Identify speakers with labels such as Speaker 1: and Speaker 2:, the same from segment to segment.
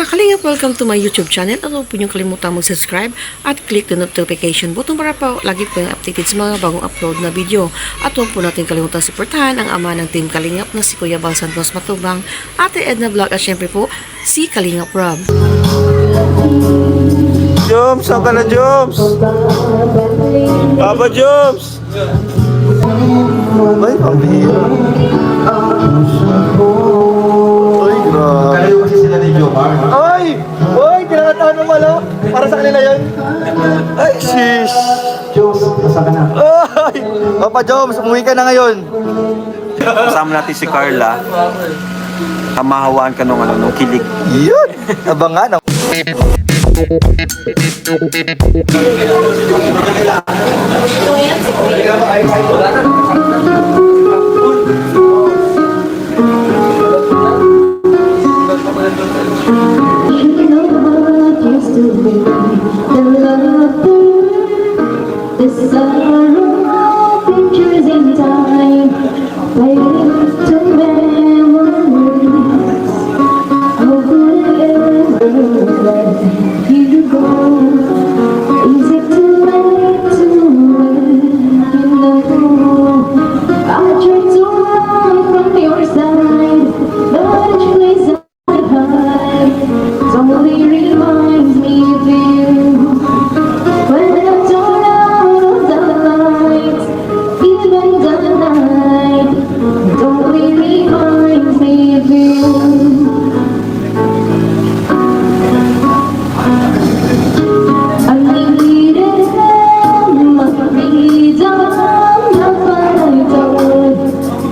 Speaker 1: mga kalingap, welcome to my YouTube channel. At huwag po niyong kalimutan mag-subscribe at click the notification button para po lagi po yung updated sa mga bagong upload na video. At huwag po natin kalimutan suportahan ang ama ng Team Kalingap na si Kuya Bal Santos Matubang, Ate Edna Vlog at syempre po si Kalingap Rob.
Speaker 2: Joms, saan ka na, Joms? Papa Joms! Ay, pambihira. Ay, grabe.
Speaker 3: Kalayo kasi sila ni Jomar.
Speaker 2: Ay! Uy, kinakataan mo malo. Para sa kanila yun. Ay, shish.
Speaker 3: Joms, nasa ka na.
Speaker 2: Ay! Papa Joms, umuwi ka na ngayon. Kasama natin si Carla. Kamahawaan ka nung kilig. Yun! Abangan.
Speaker 4: The sorrow pictures in time, waiting to memories. How could I ever let you go? Is it too late to let you know? I tried to run from your side, but each place I hide only reminds me of you. When I turn out the lights, even the night, it only reminds me of you. I needed my freedom, not what I thought,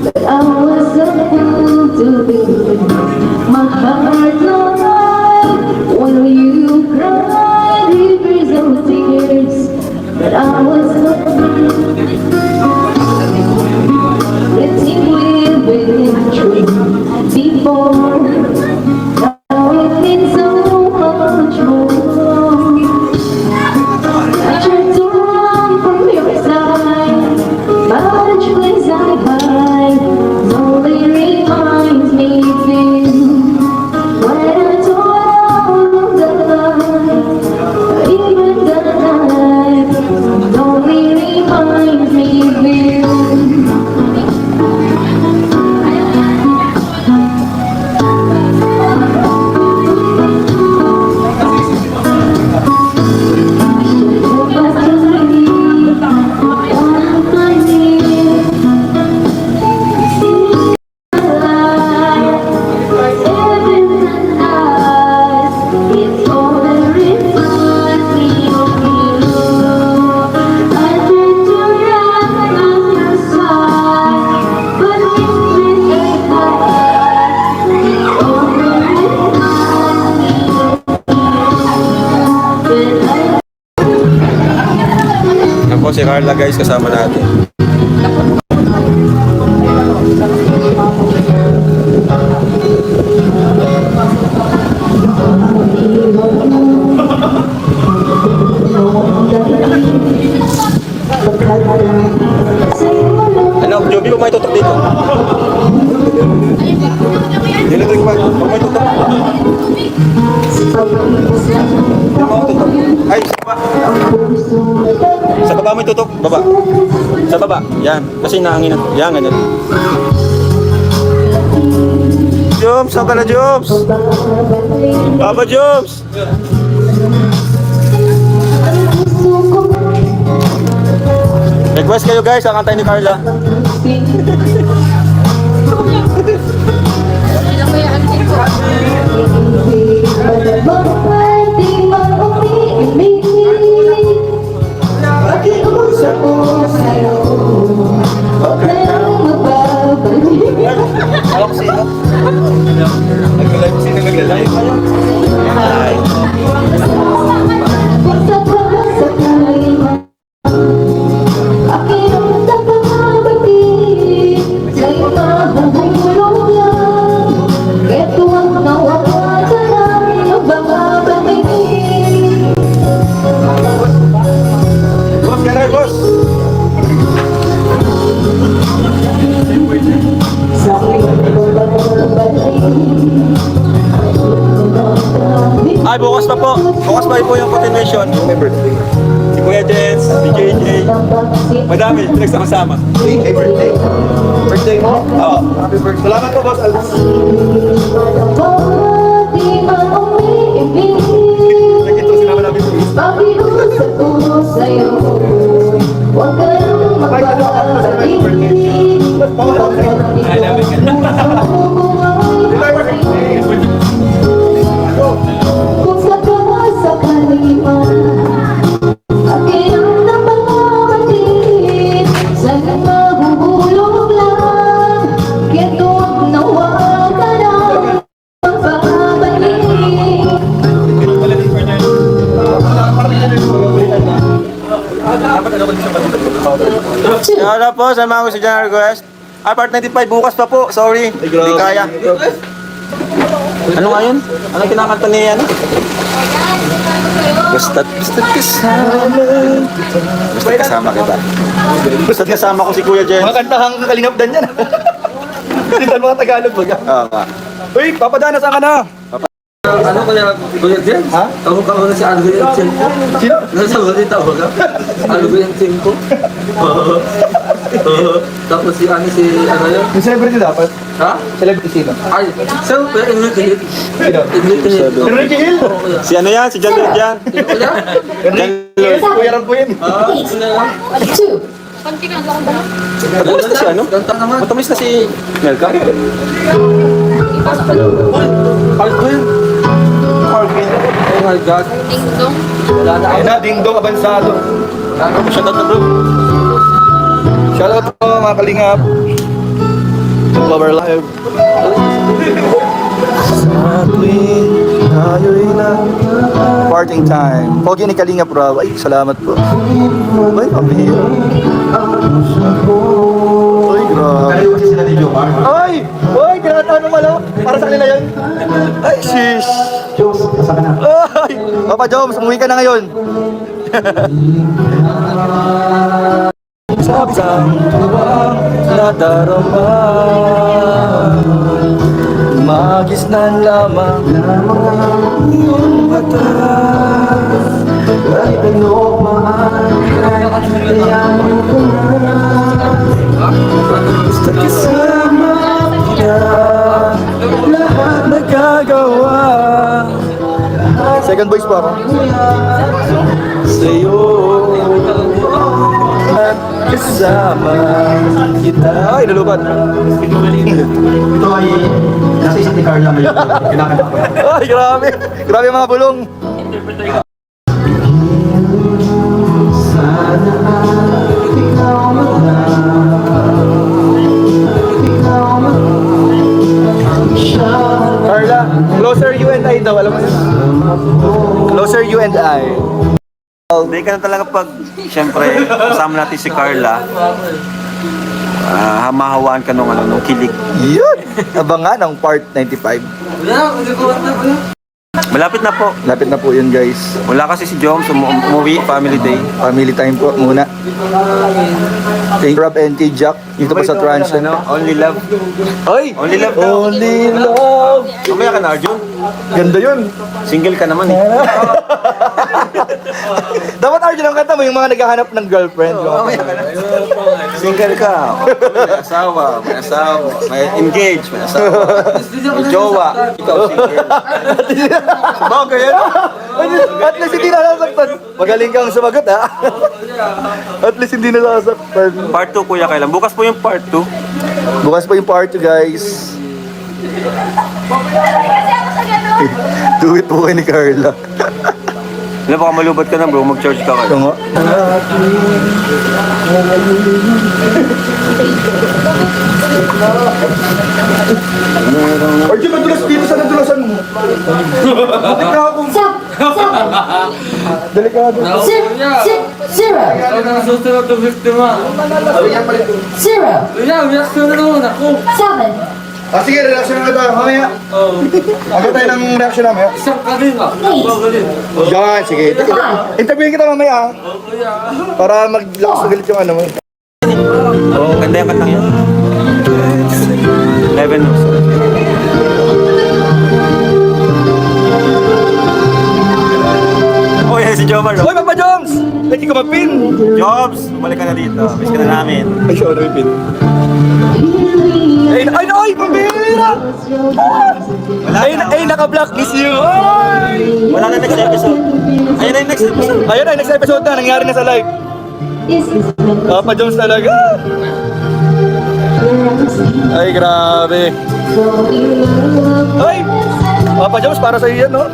Speaker 4: but I was a fool to believe. My heart lied when you cried rivers of tears, but I was letting we've been true before. Now it means so much more. I tried to run from your side, but each place I hide only reminds me of you. When I tore out the light, even the night, it only reminds me of you.
Speaker 2: Yan po si Carla, guys, kasama natin. Ano, Joby, kung may tutok dito. Dinutok ba? Kung may tutok. Kung tutok. Ay, sa baba. Sa baba may tutok. Baba. Sa baba. Yan. Kasi naangin. Yan, ganyan. Joms, saan ka na, Joms? Papa Joms! Request kayo, guys, ang kantay ni Carla. Alam ko sino? Nag-live sino nag-live? Ay. Boss, kaya boss!
Speaker 4: Sa
Speaker 2: Ay, bukas pa po. Bukas pa po yung continuation.
Speaker 3: Happy birthday.
Speaker 2: Si Kuya Jens, si JJ. Madami, pinagsama-sama.
Speaker 3: Happy birthday. Birthday mo?
Speaker 2: Oo.
Speaker 3: Happy birthday. Salamat po, Boss Alvin. Nag-intro sila namin sa isa.
Speaker 4: Pakiusap ko sa'yo, huwag ka nang magpapalagay. Kung sakali man, akin ang napabatid, sana mahuhulog lang, kaya tuwag nawa ka nang magbabalik.
Speaker 2: Wala po, sama ko si John Request. Ay, part 95, bukas pa po. Sorry, hindi kaya. Ano nga yun? Anong kinakanta niya yan? Basta't kasama. Basta't kasama kita. Basta't kasama ko si Kuya Jen.
Speaker 3: Mga kantahang kalingapdan yan. Tintan mga Tagalog ba?
Speaker 2: Oo nga.
Speaker 3: Uy, papadana saan ka na?
Speaker 5: Ano kaya Kuya James?
Speaker 3: Ha?
Speaker 5: Tawag ka muna si Algo yung Chinko.
Speaker 3: Sino?
Speaker 5: Nasa ulit tawag ka? Algo yung Chinko. Tapos si ano yun?
Speaker 3: Yung celebrity dapat?
Speaker 5: Ha?
Speaker 3: Celebrity sino?
Speaker 5: Ay, siyempre, Enrique Hill.
Speaker 3: Sino?
Speaker 5: Enrique Hill.
Speaker 3: Enrique Hill?
Speaker 5: Oo, kuya.
Speaker 2: Si ano yan? Si John Lloyd yan.
Speaker 5: Kuya?
Speaker 3: Enrique Hill? Kuya rin po yun.
Speaker 5: Ah, ito na lang.
Speaker 2: Matamis na si ano?
Speaker 5: Ganta naman.
Speaker 2: Matamis na si Melka.
Speaker 5: Algo yun. Oh my God. Wala na
Speaker 3: Ayun na, Dingdong Abansado.
Speaker 2: Shoutout na bro.
Speaker 3: Shoutout po mga kalingap. Flower Live. Sa tuwing tayo'y parting time. Pogi ni Kalingap Raw. Ay, salamat po. Ay, pambihira. Ay, grabe.
Speaker 6: Kaliwa kasi sila ni Jomar.
Speaker 3: Ay! Ay, kinakatahan mo malo. Para sa kanila yan. Ay, shish.
Speaker 6: Diyos, nasa ka na.
Speaker 3: Ay! Papa Joms, umuwi ka na ngayon. Sabsang tuwang nadarama, magisnan lamang ang iyong mata. Kahit ano maan, kaya ko na. Basta kasama kita, lahat nagagawa. Second voice pa ako. Sa'yo at kasama kita. Ay, nalubat.
Speaker 6: Ito ay nasa isang ni Carla ngayon. Kinakanta ko.
Speaker 3: Ay, grabe. Grabe mga bulong.
Speaker 6: Sana ikaw
Speaker 3: Carla, closer you and I daw. Alam mo yun? Closer you and I.
Speaker 2: Hindi ka na talaga pag, siyempre, kasama natin si Carla. Hamahawaan ka nung kilig.
Speaker 3: Yun. Abangan ang part 95.
Speaker 5: Wala, hindi ko wala.
Speaker 2: Malapit na po.
Speaker 3: Lapit na po yun, guys.
Speaker 2: Wala kasi si Joms, umuwi, family day.
Speaker 3: Family time po muna. Thank you, Rob and kay Jack. Dito pa sa trans.
Speaker 2: Only love.
Speaker 3: Oy!
Speaker 2: Only love daw.
Speaker 3: Only love.
Speaker 2: Mamaya ka na, Arjun.
Speaker 3: Ganda yun.
Speaker 2: Single ka naman eh.
Speaker 3: Dapat Arjun ang kanta mo yung mga naghahanap ng girlfriend.
Speaker 2: Single ka. May asawa, may engaged, may asawa. May jowa. Ikaw single. Sabagay yan.
Speaker 3: At least hindi nasasaktan. Magaling kang sumagot, ha? At least hindi nasasaktan.
Speaker 2: Part 2 kuya kailan? Bukas po yung part 2.
Speaker 3: Bukas pa yung part 2, guys. Do it po kayo ni Carla.
Speaker 2: Alam, baka malubad ka na bro, mag-charge ka
Speaker 3: Ito
Speaker 2: kayo.
Speaker 3: nga. Arjun, madulas dito sa nadulasan mo. Butik na ako. Delikado.
Speaker 4: Zero.
Speaker 5: Ikaw na nasusunod ng biktima.
Speaker 4: Zero.
Speaker 5: Kuya, reaction na naman ako.
Speaker 4: 7.
Speaker 3: Sige, reaction na tayo. Mamaya. Agad tayo ng reaction namin.
Speaker 5: Isang kanina. Magaling.
Speaker 3: Yan, sige. Interviewin kita mamaya, para maglakas na galit yung ano mo.
Speaker 2: Ganda yung kantang yun. 11 moves. Jomar.
Speaker 3: Hoy, Papa Joms! Pwede ka mag-pin.
Speaker 2: Jobs, bumalik ka na dito. Miss ka na namin.
Speaker 3: Ay, siya, ano yung pin? Ay, pambira! Ay, naka-blacklist you! Ay!
Speaker 2: Wala na next episode. Ayun na yung next episode.
Speaker 3: Ayun na, next episode na, nangyari na sa live. Papa Jones talaga. Ay, grabe. Ay! Papa Jones, para sa iyo yan, no?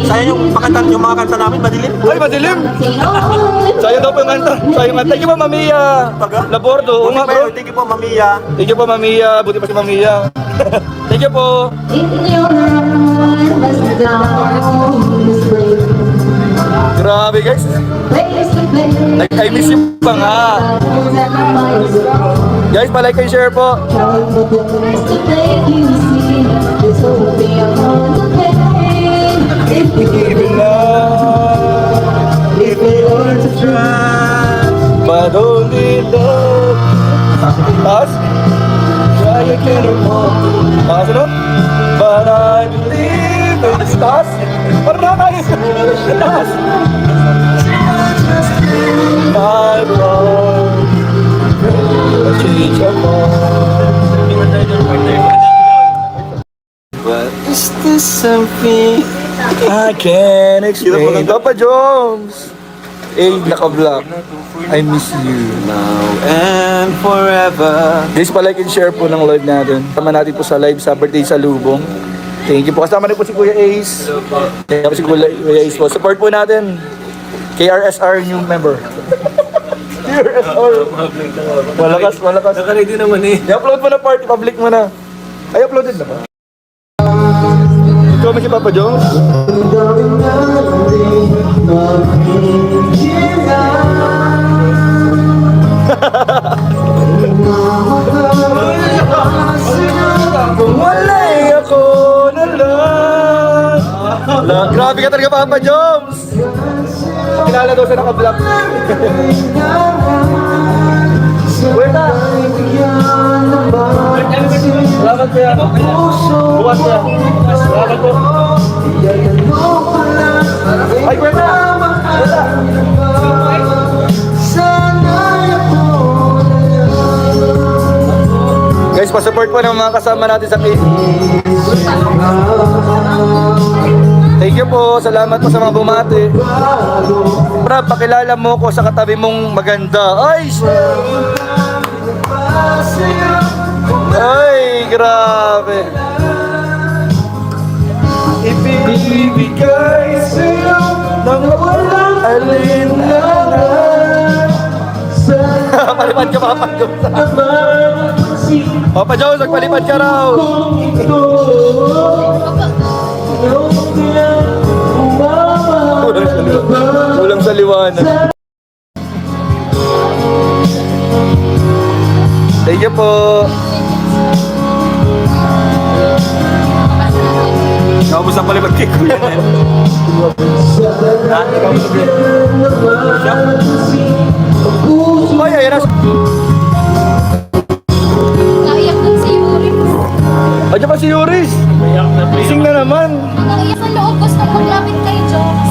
Speaker 2: Sayang yung pakatan, yung mga kanta namin, madilim.
Speaker 3: Ay, madilim! Sayang daw po yung kanta. Sayang kanta. Thank you po, Mamiya. Labordo. Oo nga, bro.
Speaker 2: Thank you po, Mamiya.
Speaker 3: Thank you po, Mamiya. Buti pa si Mamiya. Thank you po. Grabe, guys. I miss you pa nga. Guys, palike and share po. Even love, if we were to try, but only love. Taas? Try again or more. Taas, ano? But I believe in this. Taas? Parang nakakayos. Taas. My love, a change of heart. But is this something I can't explain? Papa Jones! Eh, naka-vlog. I miss you now and forever. Guys, pa-like and share po ng live natin. Tama natin po sa live sa birthday sa Lubong. Thank you po. Kasama rin po si Kuya Ace. Kasama si Kuya Ace po. Support po natin. KRSR new member. KRSR. Malakas.
Speaker 5: Nakaready naman eh.
Speaker 3: I-upload mo na party. Public mo na. Ay, uploaded na ba? Ikaw mo si Papa Jones? Kung wala'y ako na lang. Grabe ka talaga, Papa Jones! Kilala daw siya naka-vlog. Wala! Salamat kuya. Bukas kuya. Salamat po. Ay, kuya na! Wala! Guys, pa-support po ng mga kasama natin sa case. Thank you po. Salamat po sa mga bumati. Brad, pakilala mo ko sa katabi mong maganda. Ay! Ay, grabe. Ibibigay sa'yo ng walang alinlangan. Palipad ka, Papa Jones. Papa Jones, nagpalipad ka raw. Kulang sa liwanag. Thank you po.
Speaker 2: Kamusta sa palibag kay Kuya Nen?
Speaker 3: Ay, ayan na.
Speaker 7: Naiyak dun si Yuri.
Speaker 3: Andiyan pa si Yuris. Gising na naman.
Speaker 7: Naiyak sa loob. Gusto maglapit kay Jones.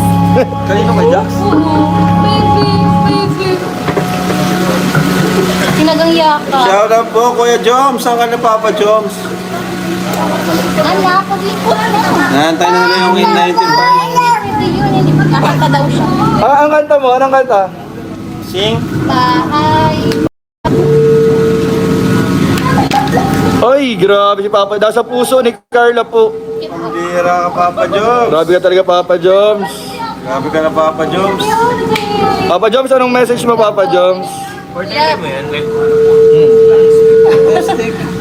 Speaker 2: Kanino kay Jax?
Speaker 7: Baby. Tinagang yaka.
Speaker 2: Shout out po, Kuya Joms. Saan ka na, Papa Joms?
Speaker 7: Anak, pag-ipon na.
Speaker 2: Nahantay na nila yung in-19 bar.
Speaker 7: Hindi yun, hindi magkakanta daw siya.
Speaker 3: Ang kanta mo, anong kanta?
Speaker 2: Sing.
Speaker 7: Bahay.
Speaker 3: Ay, grabe si Papa. Nasa puso ni Carla po.
Speaker 2: Bira ka, Papa Joms.
Speaker 3: Grabe ka talaga, Papa Joms.
Speaker 2: Grabe ka na, Papa Joms.
Speaker 3: Papa Joms, anong message mo, Papa Joms?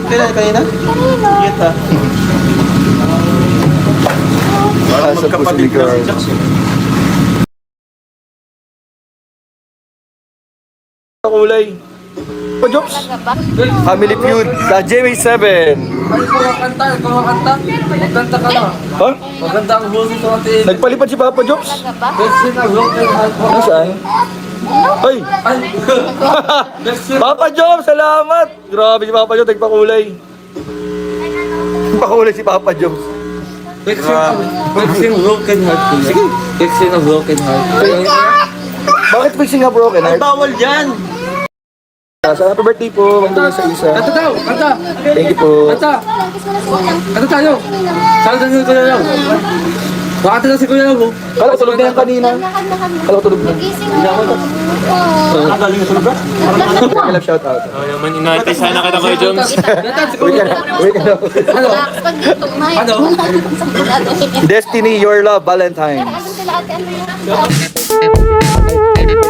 Speaker 2: Kailan kanina? Kita. Parang
Speaker 3: Nasa puso ni
Speaker 2: magkapatid ka si
Speaker 3: Carla.
Speaker 2: Jax.
Speaker 3: Kulay. Papa Jobs?
Speaker 7: Talaga ba?
Speaker 3: Family Feud sa JMA7.
Speaker 5: Ay, kumakanta. Magkanta ka na.
Speaker 3: Ha?
Speaker 5: Maganda ang boses ko natin.
Speaker 3: Nagpalipad si Papa Jobs?
Speaker 7: Talaga ba?
Speaker 5: Best na broken heart mo.
Speaker 3: Nasaan? Ay!
Speaker 5: Ay, best
Speaker 3: Papa Jobs, salamat! Grabe si Papa Jobs, nagpakulay. Nagpakulay si Papa Jobs.
Speaker 5: Fixing broken heart ko. Sige. Fixing a broken heart.
Speaker 3: Bakit fixing a broken heart?
Speaker 2: Bawal dyan!
Speaker 3: Sa happy birthday po, Mang Dula sa isa.
Speaker 5: Kanta daw, kanta.
Speaker 3: Thank you po.
Speaker 5: Kanta.
Speaker 7: Kiss mo na si Kuya.
Speaker 5: Kanta tayo. Kanta tayo si Kuya Lau. Bakit na si Kuya Lau?
Speaker 3: Kala ko tulog na yan kanina.
Speaker 7: Lakad.
Speaker 3: Kala ko tulog na.
Speaker 7: Gising na.
Speaker 2: Ang galing na tulog ba?
Speaker 3: I love shout out.
Speaker 8: Inarte sana kita Kuya Joms.
Speaker 5: Kanta si
Speaker 3: Uwi
Speaker 5: Kuya
Speaker 3: ka
Speaker 5: Lau.
Speaker 3: na. Uwi ka na.
Speaker 7: Relax. Pag dito, may.
Speaker 5: Ano?
Speaker 7: Sa bulalo.
Speaker 3: Destiny, your love, Valentine's.
Speaker 7: Ano sila ate? Ano yun?